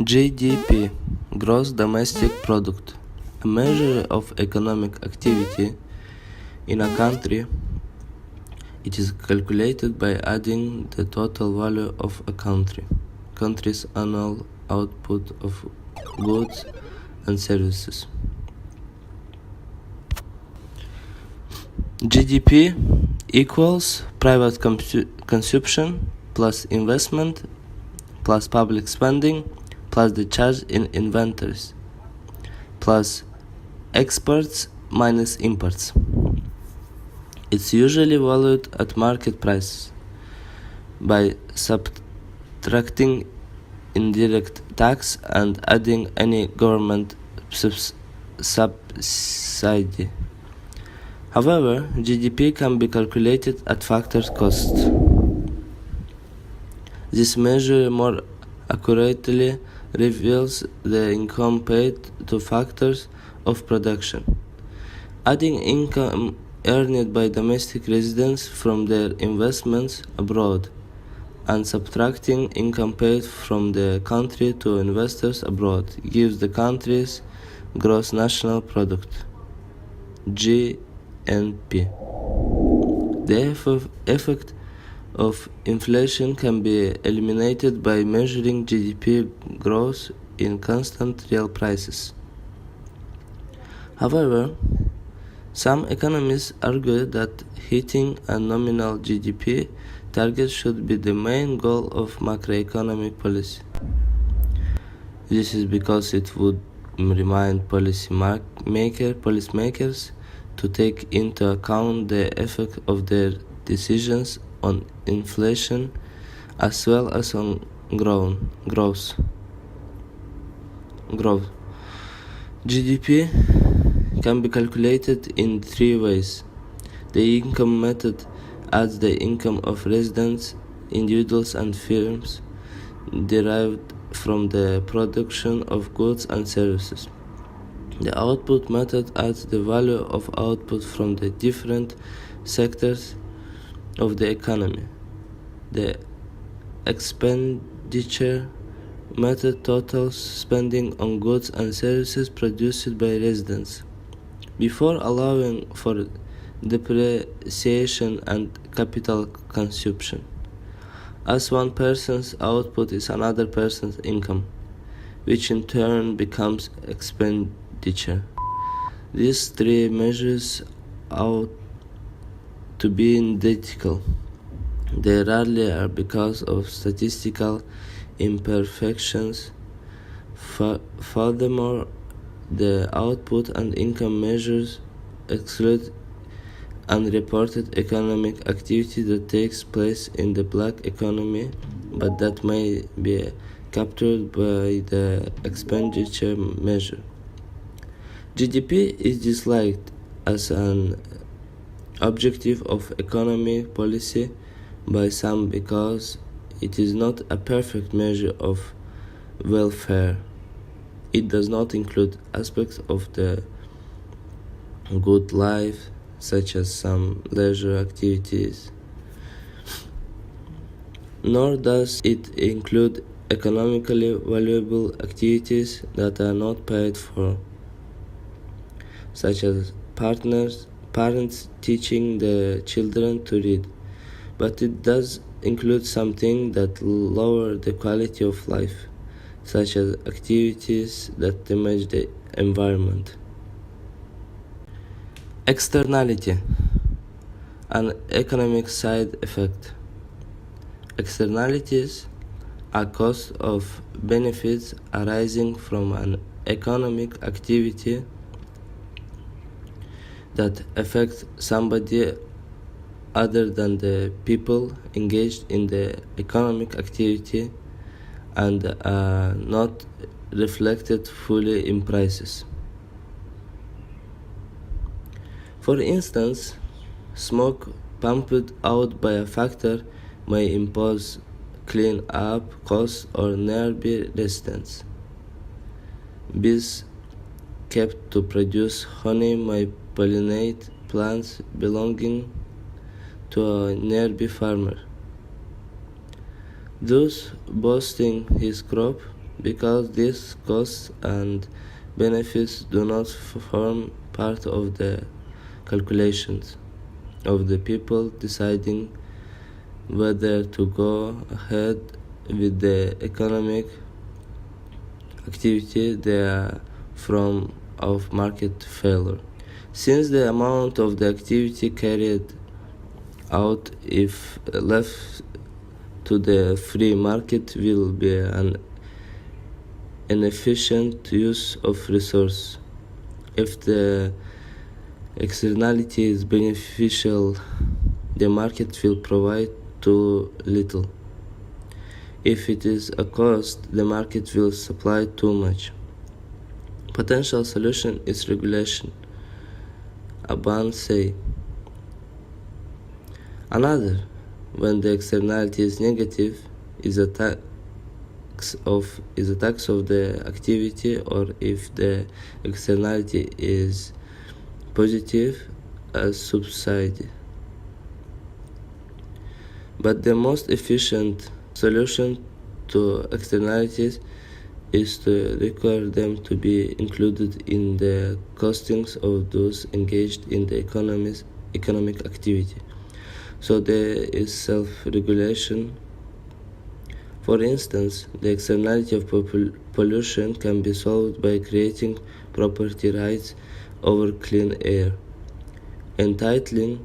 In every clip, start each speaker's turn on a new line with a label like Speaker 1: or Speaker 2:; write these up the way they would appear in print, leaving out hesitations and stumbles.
Speaker 1: GDP, Gross Domestic Product, a measure of economic activity in a country. It is calculated by adding the total value of a country's annual output of goods and services. GDP equals private consumption plus investment plus public spending plus the charge in inventories plus exports minus imports. It's usually valued at market prices by subtracting indirect tax and adding any government subsidy. However, GDP can be calculated at factor cost. This measure more accurately reveals the income paid to factors of production. Adding income earned by domestic residents from their investments abroad and subtracting income paid from the country to investors abroad gives the country's gross national product, GNP. The effect of inflation can be eliminated by measuring GDP growth in constant real prices. However, some economists argue that hitting a nominal GDP target should be the main goal of macroeconomic policy. This is because it would remind policymakers to take into account the effect of their decisions on inflation as well as on growth. GDP can be calculated in three ways. The income method adds the income of residents, individuals and firms derived from the production of goods and services. The output method adds the value of output from the different sectors of the economy. The expenditure method totals spending on goods and services produced by residents before allowing for depreciation and capital consumption, as one person's output is another person's income, which in turn becomes expenditure. These three measures ought to be identical. They rarely are because of statistical imperfections. Furthermore, the output and income measures exclude unreported economic activity that takes place in the black economy, but that may be captured by the expenditure measure. GDP is disliked as an objective of economic policy by some because it is not a perfect measure of welfare. It does not include aspects of the good life, such as some leisure activities, nor does it include economically valuable activities that are not paid for, such as parents teaching the children to read, but it does include something that lower the quality of life, such as activities that damage the environment. Externality, an economic side effect. Externalities are costs of benefits arising from an economic activity that affect somebody other than the people engaged in the economic activity and are not reflected fully in prices. For instance, smoke pumped out by a factory may impose clean-up costs on nearby residents. Bees kept to produce honey may pollinate plants belonging to a nearby farmer, thus boosting his crop. because these costs and benefits do not form part of the calculations of the people deciding whether to go ahead with the economic activity they are from of market failure. Since the amount of the activity carried out, if left to the free market, will be an inefficient use of resources. If the externality is beneficial, the market will provide too little. If it is a cost, the market will supply too much. Potential solution is regulation. A ban say. Another, when the externality is negative, is a tax of the activity, or if the externality is positive, a subsidy. But the most efficient solution to externalities is to require them to be included in the costings of those engaged in the economic activity. So there is self-regulation. For instance, the externality of pollution can be solved by creating property rights over clean air, entitling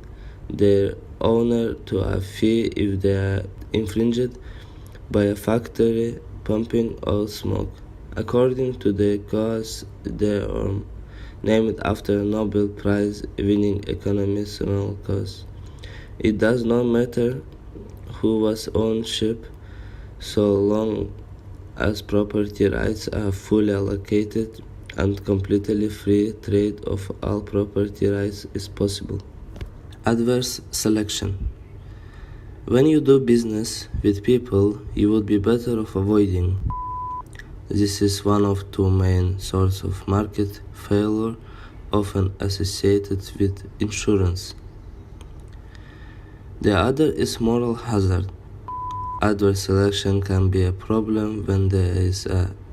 Speaker 1: their owner to a fee if they are infringed by a factory pumping out smoke. According to the cause, they are named after a Nobel Prize winning economist cause. It does not matter who was ownership, so long as property rights are fully allocated and completely free trade of all property rights is possible. Adverse selection. When you do business with people, you would be better off avoiding. This is one of two main sources of market failure, often associated with insurance. The other is moral hazard. Adverse selection can be a problem when there is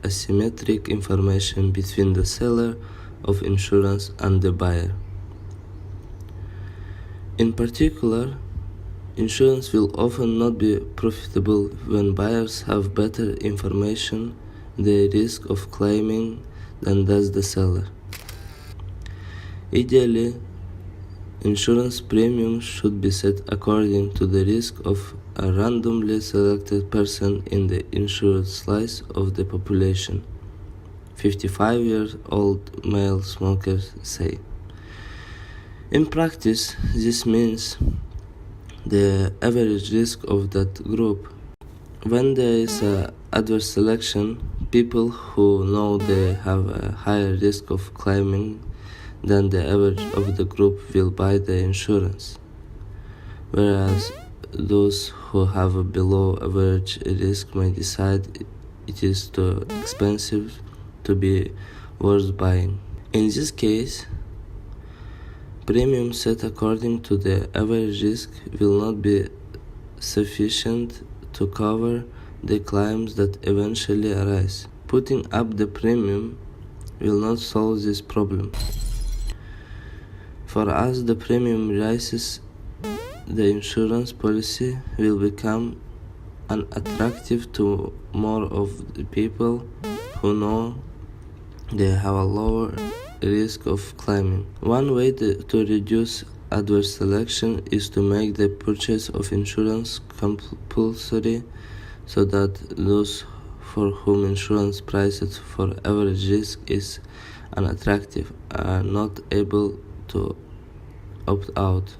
Speaker 1: asymmetric information between the seller of insurance and the buyer. In particular, insurance will often not be profitable when buyers have better information the risk of claiming than does the seller. Ideally, insurance premiums should be set according to the risk of a randomly selected person in the insured slice of the population. 55-year-old male smokers say. In practice, this means the average risk of that group. When there is an adverse selection, people who know they have a higher risk of claiming than the average of the group will buy the insurance, whereas those who have a below average risk may decide it is too expensive to be worth buying. In this case, premium set according to the average risk will not be sufficient to cover the claims that eventually arise. Putting up the premium will not solve this problem. For as the premium rises, the insurance policy will become unattractive to more of the people who know they have a lower risk of claiming. One way to reduce adverse selection is to make the purchase of insurance compulsory, so that those for whom insurance priced for average risk is unattractive are not able to opt out.